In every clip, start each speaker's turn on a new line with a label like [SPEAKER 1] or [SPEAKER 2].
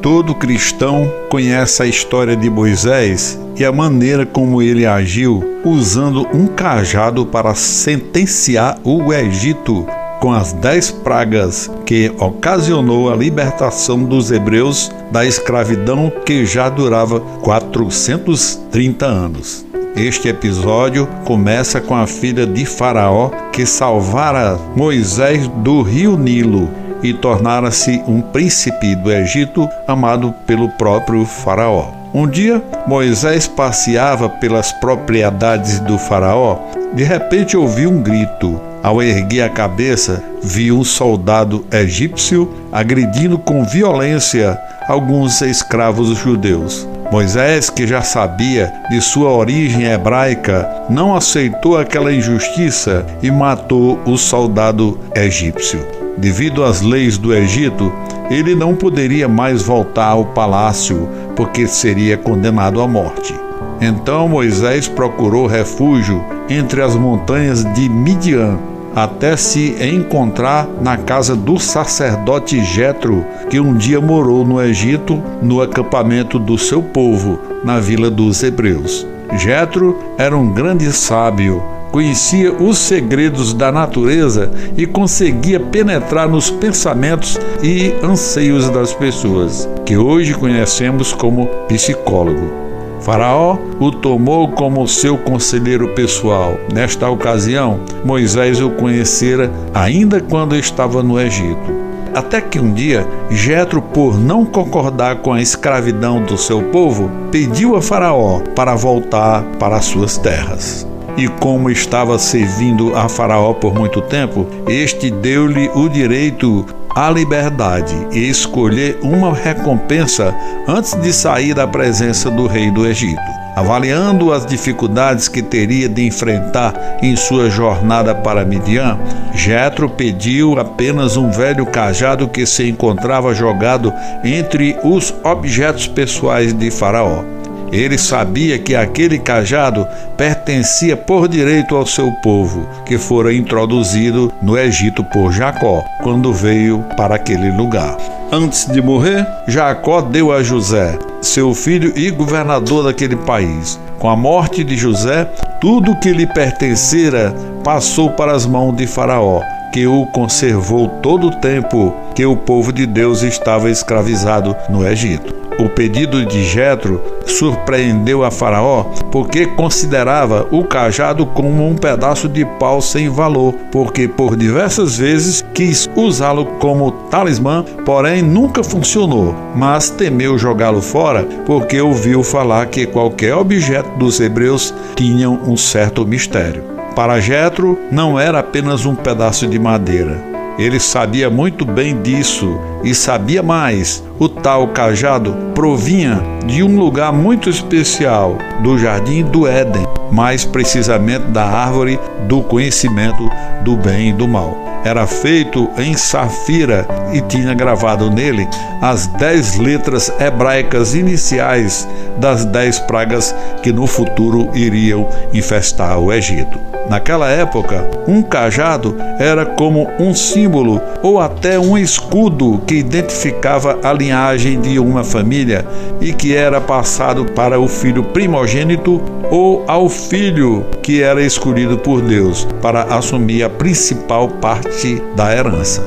[SPEAKER 1] Todo cristão conhece a história de Moisés e a maneira como ele agiu usando um cajado para sentenciar o Egito com as 10 pragas que ocasionou a libertação dos hebreus da escravidão que já durava 430 anos. Este episódio começa com a filha de Faraó que salvara Moisés do rio Nilo e tornara-se um príncipe do Egito amado pelo próprio Faraó. Um dia, Moisés passeava pelas propriedades do Faraó. De repente ouviu um grito. Ao erguer a cabeça, viu um soldado egípcio agredindo com violência alguns escravos judeus. Moisés, que já sabia de sua origem hebraica, não aceitou aquela injustiça e matou o soldado egípcio. Devido às leis do Egito, ele não poderia mais voltar ao palácio, porque seria condenado à morte. Então Moisés procurou refúgio entre as montanhas de Midian, até se encontrar na casa do sacerdote Jetro, que um dia morou no Egito, no acampamento do seu povo, na vila dos hebreus. Jetro era um grande sábio, conhecia os segredos da natureza e conseguia penetrar nos pensamentos e anseios das pessoas, que hoje conhecemos como psicólogo. Faraó o tomou como seu conselheiro pessoal. Nesta ocasião, Moisés o conhecera ainda quando estava no Egito. Até que um dia, Jetro, por não concordar com a escravidão do seu povo, pediu a Faraó para voltar para suas terras. E como estava servindo a Faraó por muito tempo, este deu-lhe o direito à liberdade e escolher uma recompensa antes de sair da presença do rei do Egito. Avaliando as dificuldades que teria de enfrentar em sua jornada para Midian, Jetro pediu apenas um velho cajado que se encontrava jogado entre os objetos pessoais de Faraó. Ele sabia que aquele cajado pertencia por direito ao seu povo, que fora introduzido no Egito por Jacó, quando veio para aquele lugar. Antes de morrer, Jacó deu a José, seu filho e governador daquele país. Com a morte de José, tudo que lhe pertencera passou para as mãos de Faraó, que o conservou todo o tempo que o povo de Deus estava escravizado no Egito. O pedido de Jetro surpreendeu a Faraó, porque considerava o cajado como um pedaço de pau sem valor, porque por diversas vezes quis usá-lo como talismã, porém nunca funcionou, mas temeu jogá-lo fora, porque ouviu falar que qualquer objeto dos hebreus tinha um certo mistério. Para Jetro, não era apenas um pedaço de madeira. Ele sabia muito bem disso e sabia mais. O tal cajado provinha de um lugar muito especial, do Jardim do Éden, mais precisamente da árvore do conhecimento do bem e do mal. Era feito em safira e tinha gravado nele as 10 letras hebraicas iniciais das 10 pragas que no futuro iriam infestar o Egito. Naquela época, um cajado era como um símbolo ou até um escudo que identificava a linhagem de uma família e que era passado para o filho primogênito ou ao filho que era escolhido por Deus para assumir a principal parte da herança.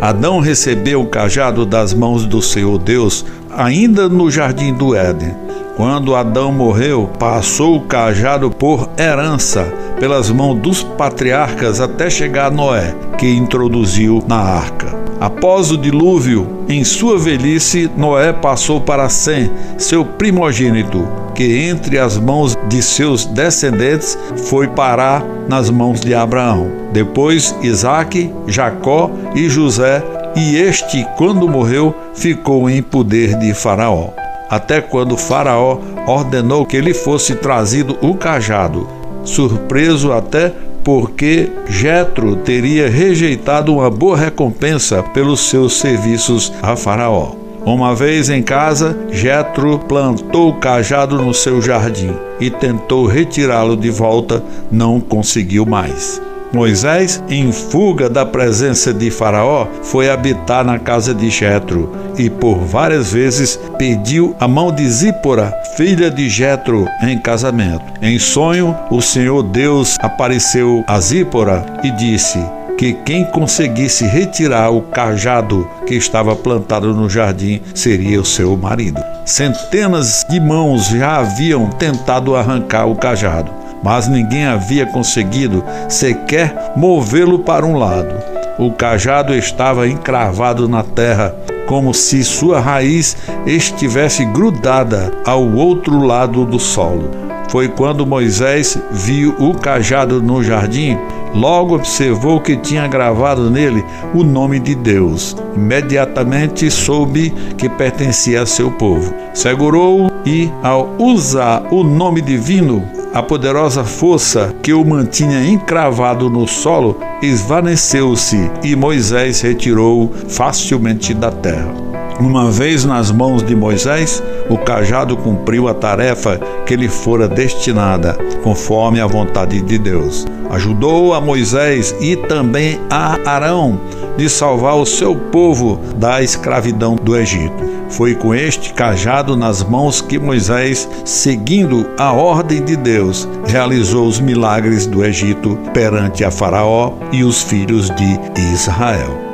[SPEAKER 1] Adão recebeu o cajado das mãos do Senhor Deus ainda no Jardim do Éden. Quando Adão morreu, passou o cajado por herança pelas mãos dos patriarcas até chegar a Noé, que introduziu na arca. Após o dilúvio, em sua velhice, Noé passou para Sem, seu primogênito, que entre as mãos de seus descendentes foi parar nas mãos de Abraão. Depois Isaque, Jacó e José, e este, quando morreu, ficou em poder de Faraó. Até quando Faraó ordenou que lhe fosse trazido o cajado, surpreso até porque Jetro teria rejeitado uma boa recompensa pelos seus serviços a Faraó. Uma vez em casa, Jetro plantou o cajado no seu jardim e tentou retirá-lo de volta, não conseguiu mais. Moisés, em fuga da presença de Faraó, foi habitar na casa de Jetro e por várias vezes pediu a mão de Zípora, filha de Jetro, em casamento. Em sonho, o Senhor Deus apareceu a Zípora e disse que quem conseguisse retirar o cajado que estava plantado no jardim seria o seu marido. Centenas de mãos já haviam tentado arrancar o cajado, mas ninguém havia conseguido sequer movê-lo para um lado. O cajado estava encravado na terra, como se sua raiz estivesse grudada ao outro lado do solo. Foi quando Moisés viu o cajado no jardim, logo observou que tinha gravado nele o nome de Deus. Imediatamente soube que pertencia a seu povo. Segurou-o e, ao usar o nome divino, a poderosa força que o mantinha encravado no solo esvaneceu-se e Moisés retirou-o facilmente da terra. Uma vez nas mãos de Moisés, o cajado cumpriu a tarefa que lhe fora destinada, conforme a vontade de Deus. Ajudou a Moisés e também a Arão de salvar o seu povo da escravidão do Egito. Foi com este cajado nas mãos que Moisés, seguindo a ordem de Deus, realizou os milagres do Egito perante a Faraó e os filhos de Israel.